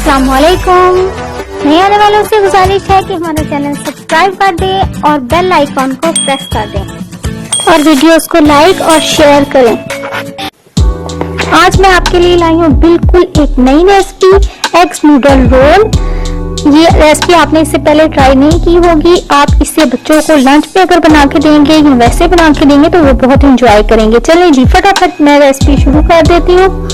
अस्सलाम वालेकुम। नए आने वालों से गुजारिश है कि हमारा चैनल सब्सक्राइब कर दें और बेल आइकॉन को प्रेस कर दें और वीडियोस को लाइक और शेयर करें। आज मैं आपके लिए लाई हूँ बिल्कुल एक नई रेसिपी, एग्स नूडल रोल। ये रेसिपी आपने इससे पहले ट्राई नहीं की होगी। आप इससे बच्चों को लंच पे अगर बना के देंगे या वैसे बना के देंगे तो वो बहुत एंजॉय करेंगे। चलिए जी फटाफट मैं रेसिपी शुरू कर देती हूँ।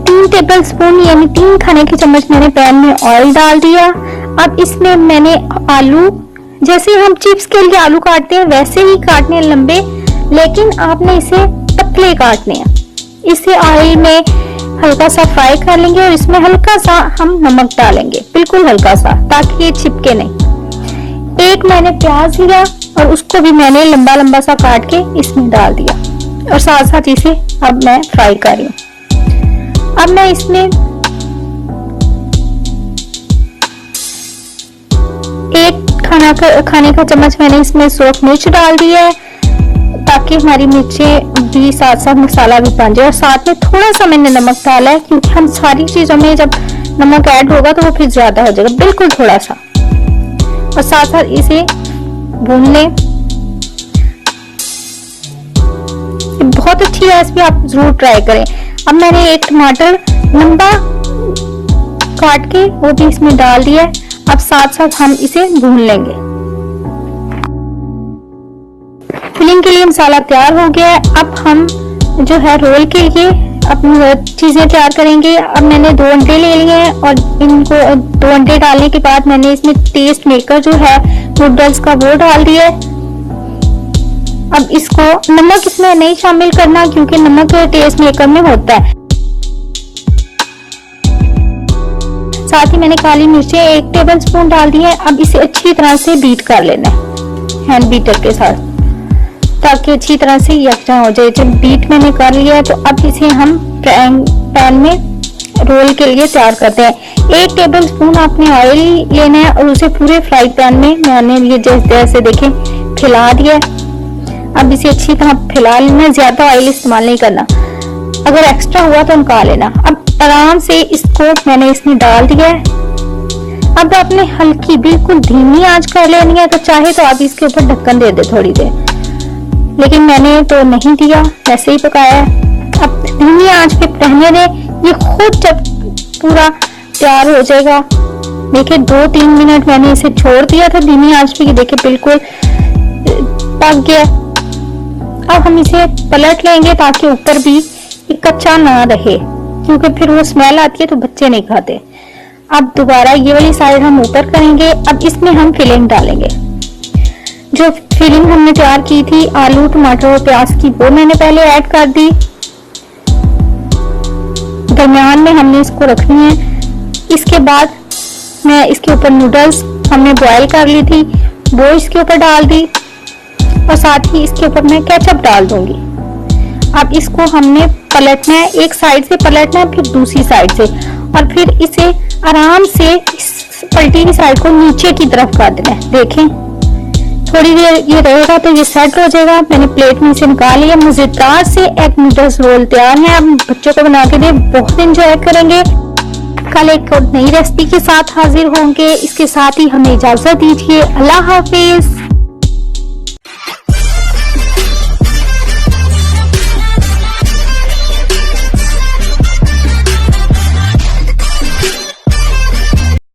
3 टेबल स्पून यानी 3 खाने के चम्मच मैंने पैन में ऑयल डाल दिया। अब इसमें मैंने आलू, जैसे हम चिप्स के लिए आलू काटते हैं वैसे ही काटने हैं लंबे, लेकिन आपने इसे पतले काटने हैं। इसे ऑयल में हल्का सा फ्राई कर लेंगे और इसमें हल्का सा हम नमक डालेंगे, बिल्कुल हल्का सा, ताकि ये चिपके नहीं। एक मैंने प्याज लिया और उसको भी मैंने लंबा लंबा सा काट के इसमें डाल दिया और साथ साथ इसे अब मैं फ्राई कर रही हूँ। अब मैं इसमें एक खाने का चम्मच मैंने इसमें सूख मिर्च डाल दिया है, ताकि हमारी मिर्चें भी साथ साथ मसाला भी बन जाए। और साथ में थोड़ा सा मैंने नमक डाला है, क्योंकि हम सारी चीजों में जब नमक ऐड होगा तो वो फिर ज्यादा हो जाएगा, बिल्कुल थोड़ा सा। और साथ साथ इसे भून लें। बहुत अच्छी रेसिपी, आप जरूर ट्राई करें। अब मैंने एक टमाटर लंबा काट के वो भी इसमें डाल दिया है। अब साथ साथ हम इसे भून लेंगे। फिलिंग के लिए मसाला तैयार हो गया है। अब हम जो है रोल के लिए अपनी चीजें तैयार करेंगे। अब मैंने 2 अंडे ले लिए हैं और इनको 2 अंडे डालने के बाद मैंने इसमें टेस्ट मेकर जो है नूडल्स का वो डाल दिया है। अब इसको नमक इसमें नहीं शामिल करना, क्योंकि नमक टेस्ट मेकर में होता है। साथ ही मैंने काली मिर्चें 1 टेबल स्पून डाल दी है। अब इसे अच्छी तरह से बीट कर लेना है हैंड बीटर के साथ, ताकि अच्छी तरह से यकजा हो जाए। जब बीट मैंने कर लिया है तो अब इसे हम पैन में रोल के लिए तैयार करते हैं। 1 टेबल स्पून आपने ऑयल लेना है और उसे पूरे फ्राई पैन में मैंने ये जैसे देखें फैला दिया है। अब इसे अच्छी तरह फैला लेना, ज्यादा ऑयल इस्तेमाल नहीं करना, अगर एक्स्ट्रा हुआ तो निकाल लेना। अब आराम से इसको मैंने इसमें डाल दिया है। अब आपने हल्की बिल्कुल धीमी आंच कर लेनी है, तो चाहे तो आप इसके ऊपर ढक्कन दे दे थोड़ी देर, लेकिन मैंने तो नहीं दिया, ऐसे ही पकाया है। अब धीमी आंच पे रहने दें। ये खुद जब पूरा तैयार हो जाएगा, देखिए 2-3 मिनट मैंने इसे छोड़ दिया था धीमी आंच पे, देखिए बिल्कुल पक गया। अब हम इसे पलट लेंगे ताकि ऊपर भी कच्चा ना रहे, क्योंकि फिर वो स्मेल आती है तो बच्चे नहीं खाते। अब दोबारा ये वाली साइड हम ऊपर करेंगे। अब इसमें हम फिलिंग डालेंगे। जो फिलिंग हमने तैयार की थी आलू, टमाटर और प्याज की, वो मैंने पहले ऐड कर दी। दरमियान में हमने इसको रखनी है। इसके बाद मैं इसके ऊपर नूडल्स हमने बॉयल कर ली थी वो इसके ऊपर डाल दी, और साथ ही इसके ऊपर मैं केचप डाल दूंगी। अब इसको हमने पलटना है, एक साइड से पलटना है, फिर दूसरी साइड से, और फिर इसे आराम से इस पलटी हुई साइड को नीचे की तरफ कर देना है। देखें थोड़ी देर ये रहेगा तो ये सेट हो जाएगा। मैंने प्लेट में इसे निकाल लिया। मजेदार से एग नूडल्स रोल तैयार है। अब बच्चों को बना के दे, बहुत एंजॉय करेंगे। कल एक नई रेसिपी के साथ हाजिर होंगे। इसके साथ ही हमें इजाजत दीजिए। अल्लाह हाफिज।